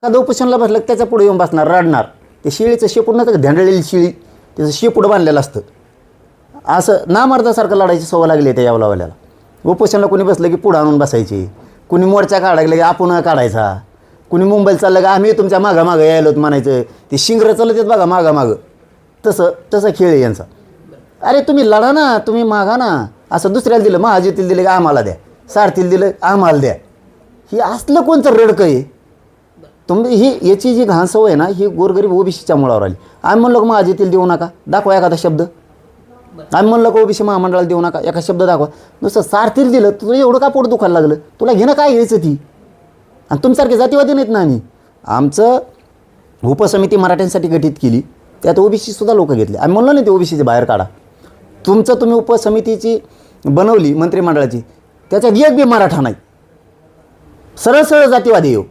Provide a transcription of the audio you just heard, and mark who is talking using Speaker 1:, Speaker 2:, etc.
Speaker 1: एखादं उपोषणला बसलं त्याच्या पुढे येऊन बसणार, रडणार. ते शिळीचं शेपूड नव्हतं, धेंडळलेली शिळी, त्याचं शेपूड बांधलेलं असतं. असं नामर्दासारखं लढायची सवय लागली त्या यावलावाल्याला. उपोषणला कोणी बसलं की पुढं आणून बसायचे, कुणी मोर्चा काढायला की आपण काढायचा, कुणी मुंबईला चाललं की आम्ही तुमच्या मागं यायलो म्हणायचं. ते शिंगरं चालत आहेत बघा मागं. तसं खेळ आहे यांचा. अरे तुम्ही लढा ना, तुम्ही मागा ना. असं दुसऱ्याला दिलं, महाजीतील दिलं की आम्हाला द्या, सारथीला दिलं आम्हाला द्या. ही असलं कोणतं रडकं आहे ही. याची जी घाण सवय आहे ना, ही गोरगरीब ओबीसीच्या मुळावर आली. आम्ही म्हणलो की महाजीतील देऊ नका, दाखवा एखादा शब्द. आम्ही म्हणलं की ओबीसी महामंडळाला देऊ नका, एका शब्द दाखवा. नुसतं सारथीला दिलं, तुला एवढं का पोट दुखायला लागलं? तुला घेणं काय घ्यायचं ती? आणि तुमच्यासारखे जातीवादी नाहीत ना आम्ही. आमचं उपसमिती मराठ्यांसाठी गठीत केली, त्यात ओबीसीसुद्धा लोक घेतले. आम्ही म्हणलो नाही ते ओबीसीचे बाहेर काढा. तुम्ही उपसमितीची बनवली मंत्रिमंडळाची, त्याच्यात एक बी मराठा नाही. सरळ जातीवादी येऊ.